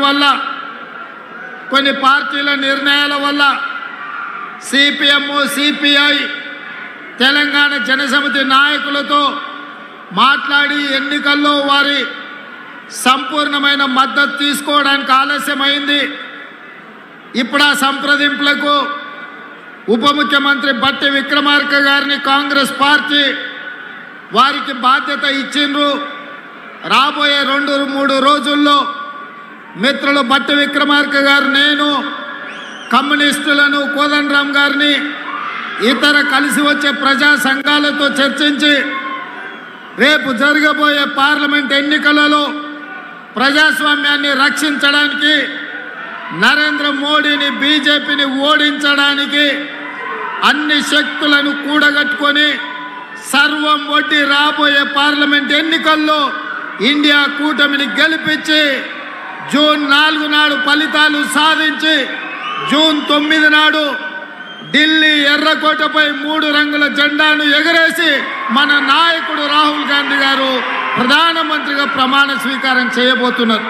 వల్ల కొన్ని పార్టీల నిర్ణయాల వల్ల సిపిఎం సిపిఐ తెలంగాణ జనసమితి నాయకులతో మాట్లాడి ఎన్నికల్లో వారి సంపూర్ణమైన మద్దతు తీసుకోవడానికి ఆలస్యమైంది. ఇప్పుడు ఆ సంప్రదింపులకు ఉప ముఖ్యమంత్రి బట్టి విక్రమార్క గారిని కాంగ్రెస్ పార్టీ వారికి బాధ్యత ఇచ్చిండ్రు. రాబోయే 2-3 రోజుల్లో మిత్రులు బట్టి విక్రమార్క గారు, నేను, కమ్యూనిస్టులను, కోదండరాం గారిని, ఇతర కలిసి వచ్చే ప్రజా సంఘాలతో చర్చించి రేపు జరగబోయే పార్లమెంట్ ఎన్నికలలో ప్రజాస్వామ్యాన్ని రక్షించడానికి, నరేంద్ర మోడీని బీజేపీని ఓడించడానికి అన్ని శక్తులను కూడగట్టుకొని సర్వం ఒడ్డి రాబోయే పార్లమెంట్ ఎన్నికల్లో ఇండియా కూటమిని గెలిపించి జూన్ 4 నాడు ఫలితాలు సాధించి జూన్ 9 నాడు ఢిల్లీ ఎర్రకోటపై 3 రంగుల జెండాను ఎగరేసి మన నాయకుడు రాహుల్ గాంధీ గారు ప్రధానమంత్రిగా ప్రమాణ స్వీకారం చేయబోతున్నారు.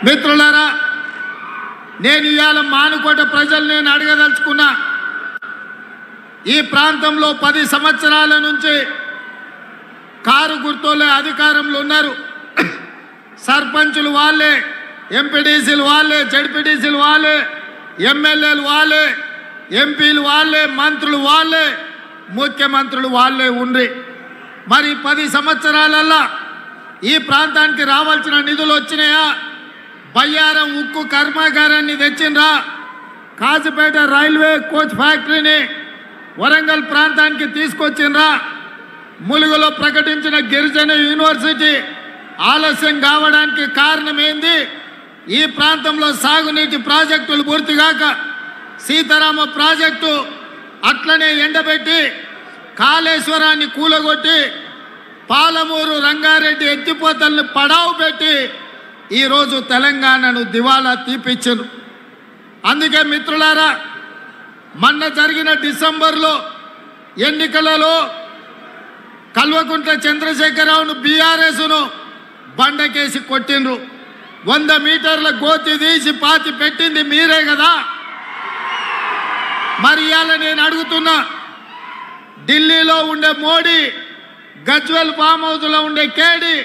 మిత్రులారా, నేను ఇవాళ మానుకోట ప్రజలు నేను అడగదలుచుకున్నా. ఈ ప్రాంతంలో 10 సంవత్సరాల నుంచి కారు గుర్తులే అధికారంలో ఉన్నారు. సర్పంచులు వాళ్ళే, ఎంపీడీసీలు వాళ్ళే, జడ్పీడీసీలు వాళ్ళే, ఎమ్మెల్యేలు వాళ్ళే, ఎంపీలు వాళ్ళే, మంత్రులు వాళ్ళే, ముఖ్యమంత్రులు వాళ్ళే ఉండ్రి. మరి 10 సంవత్సరాలల్లా ఈ ప్రాంతానికి రావాల్సిన నిధులు వచ్చినాయా? బయ్యారం ఉక్కు కర్మాగారాన్ని తెచ్చిండ్రా? కాజీపేట రైల్వే కోచ్ ఫ్యాక్టరీని వరంగల్ ప్రాంతానికి తీసుకొచ్చిండ్రా? ములుగులో ప్రకటించిన గిరిజన యూనివర్సిటీ ఆలస్యం కావడానికి కారణం ఏంది? ఈ ప్రాంతంలో సాగునీటి ప్రాజెక్టులు పూర్తిగాక సీతారామ ప్రాజెక్టు అట్లనే ఎండబెట్టి కాళేశ్వరాన్ని కూలగొట్టి పాలమూరు రంగారెడ్డి ఎత్తిపోతల్ని పడావు పెట్టి ఈరోజు తెలంగాణను దివాలా తీపిచ్చారు. అందుకే మిత్రులారా, మొన్న జరిగిన డిసెంబర్లో ఎన్నికలలో కల్వకుంట్ల చంద్రశేఖరరావును బీఆర్ఎస్ను బండకేసి కొట్టిండ్రు. 100 మీటర్ల గోతి తీసి పాతి పెట్టింది మీరే కదా. మరి ఇవాళ నేను అడుగుతున్నా, ఢిల్లీలో ఉండే మోడీ, గజ్వెల్ ఫామ్ హౌస్లో ఉండే కేడి,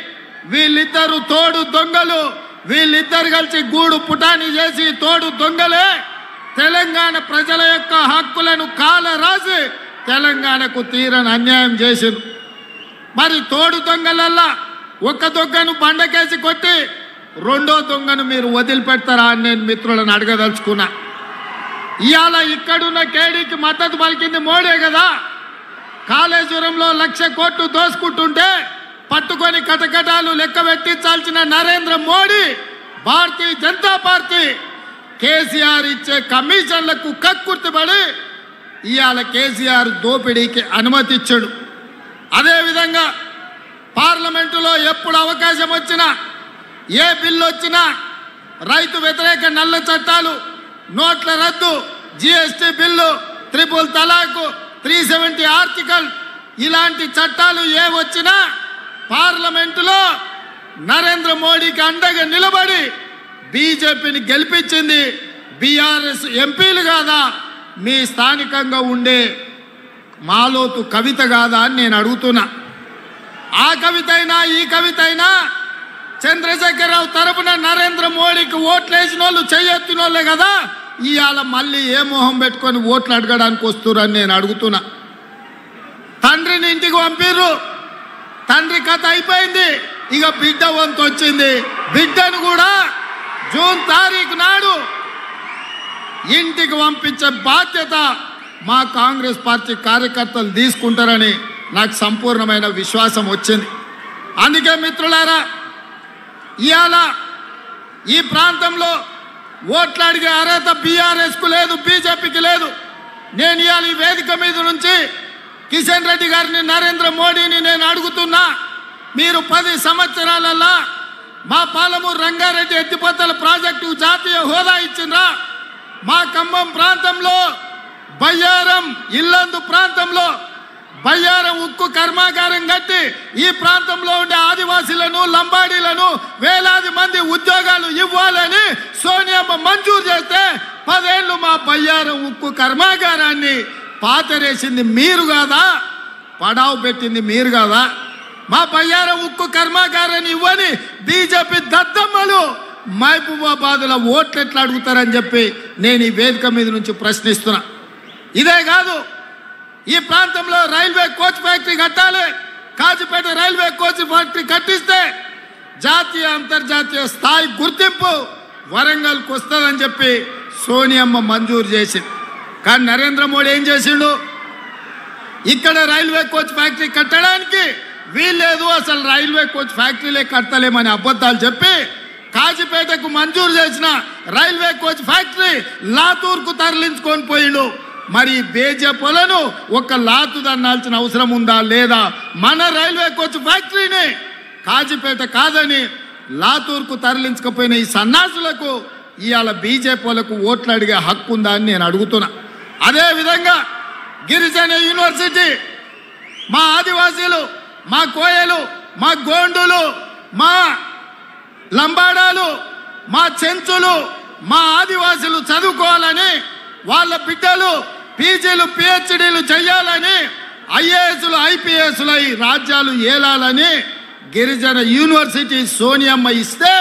వీళ్ళిద్దరు తోడు దొంగలు. వీళ్ళిద్దరు కలిసి గూడు పుటాని చేసి తోడు దొంగలే తెలంగాణ ప్రజల యొక్క హక్కులను కాలరాసి తెలంగాణకు తీరని అన్యాయం చేసింది. మరి తోడు దొంగలల్లా ఒక దొంగను బండకేసి కొట్టి 2వ దొంగను మీరు వదిలిపెడతారా అని నేను మిత్రులను అడగదలుచుకున్నా. ఇవాళ ఇక్కడున్న కేడీకి మద్దతు పలికింది మోడీ కదా. కాళేశ్వరంలో 1,00,000 కోట్లు దోసుకుంటుంటే పట్టుకొని కటకటాలు లెక్క పెట్టించాల్సిన నరేంద్ర మోడీ, భారతీయ జనతా పార్టీ కేసీఆర్ ఇచ్చే కమిషన్లకు కక్కుర్తిపడి ఇవాళ కేసీఆర్ దోపిడీకి అనుమతి ఇచ్చాడు. అదేవిధంగా పార్లమెంటులో ఎప్పుడు అవకాశం వచ్చినా, ఏ బిల్లు వచ్చినా రైతు వ్యతిరేక నల్ల చట్టాలు, నోట్ల రద్దు, జిఎస్టీ బిల్లు, 3 తలాకు, 370 ఆర్టికల్ ఇలాంటి చట్టాలు ఏ వచ్చినా పార్లమెంటులో నరేంద్ర మోడీకి అండగా నిలబడి బీజేపీని గెలిపించింది బీఆర్ఎస్ ఎంపీలు కాదా, మీ స్థానికంగా ఉండే మాలోతు కవిత కాదా అని నేను అడుగుతున్నా. ఆ కవిత అయినా ఈ కవిత అయినా చంద్రశేఖరరావు తరపున నరేంద్ర మోడీకి ఓట్లు వేసిన వాళ్ళు చెయ్యెత్తిన వాళ్ళే కదా. ఇవాళ మళ్ళీ ఏ మొహం పెట్టుకొని ఓట్లు అడగడానికి వస్తురని నేను అడుగుతున్నా. తండ్రిని ఇంటికి పంపిర్రు, తండ్రి కథ అయిపోయింది, ఇక బిడ్డ వంతు వచ్చింది. బిడ్డను కూడా జూన్ 1 తారీఖు నాడు ఇంటికి పంపించే బాధ్యత మా కాంగ్రెస్ పార్టీ కార్యకర్తలు తీసుకుంటారని నాకు సంపూర్ణమైన విశ్వాసం వచ్చింది. అందుకే మిత్రులారా, ఇవాళ ఈ ప్రాంతంలో ఓట్లు అడిగే అర్హత బీఆర్ఎస్కు లేదు, బీజేపీకి లేదు. నేను ఇవాళ ఈ వేదిక మీద నుంచి కిషన్ రెడ్డి గారిని, నరేంద్ర మోడీని నేను అడుగుతున్నా, మీరు 10 సంవత్సరాలల్లా మా పాలమూరు రంగారెడ్డి ఎత్తిపోతల ప్రాజెక్టు జాతీయ హోదా ఇచ్చిండ్రా? మా ఖమ్మం ప్రాంతంలో బయ్యారం ఇల్లందు ప్రాంతంలో బయ్యారం ఉక్కు కర్మాగారం కట్టి ఈ ప్రాంతంలో ఉండే ఆదివాసీలను, లంబాడీలను వేలాది మంది ఉద్యోగాలు బయ్యారం ఉక్కు కర్మాగారాన్ని పాతరేసింది మీరు కాదా? పడావు పెట్టింది మీరు కాదా? మా బయ్యారం ఉక్కు కర్మాగారాన్ని ఇవ్వని బీజేపీ దద్దమ్మలు మహబూబాబాద్లో ఓట్లు ఎట్లా అడుగుతారని చెప్పి నేను ఈ వేదిక మీద నుంచి ప్రశ్నిస్తున్నా. ఇదే కాదు, ఈ ప్రాంతంలో రైల్వే కోచ్ ఫ్యాక్టరీ కట్టాలి. కాజీపేట రైల్వే కోచ్ ఫ్యాక్టరీ కట్టిస్తే జాతీయ అంతర్జాతీయ స్థాయి గుర్తింపు వరంగల్కి వస్తుందని చెప్పి సోనియమ్మ మంజూరు చేసింది. కానీ నరేంద్ర మోడీ ఏం చేసిండు? ఇక్కడ రైల్వే కోచ్ ఫ్యాక్టరీ కట్టడానికి వీల్లేదు, అసలు రైల్వే కోచ్ ఫ్యాక్టరీలే కట్టలేమని అబద్ధాలు చెప్పి కాజీపేటకు మంజూరు చేసిన రైల్వే కోచ్ ఫ్యాక్టరీ లాతూర్కు తరలించుకొని పోయిండు. మరి బీజేపీలను ఒక లాతు దన్నాల్సిన అవసరం ఉందా లేదా? మన రైల్వే కోచ్ ఫ్యాక్టరీని కాజీపేట కాదని లాతూర్కు తరలించకపోయిన ఈ సన్నాసులకు ఇవాళ బీజేపీలకు ఓట్లు అడిగే హక్కు ఉందా అని నేను అడుగుతున్నా. అదేవిధంగా గిరిజన యూనివర్సిటీ మా ఆదివాసీలు, మా కోయలు, మా గోండులు, మా లంబాడాలు, మా చెంచులు, మా ఆదివాసీలు చదువుకోవాలని, వాళ్ళ బిడ్డలు పీజీలు పిహెచ్డీలు చేయాలని, ఐఏఎస్లు ఐపీఎస్లు అయి రాజ్యాలు ఏలాలని గిరిజన యూనివర్సిటీ సోనియమ్మ ఇస్తే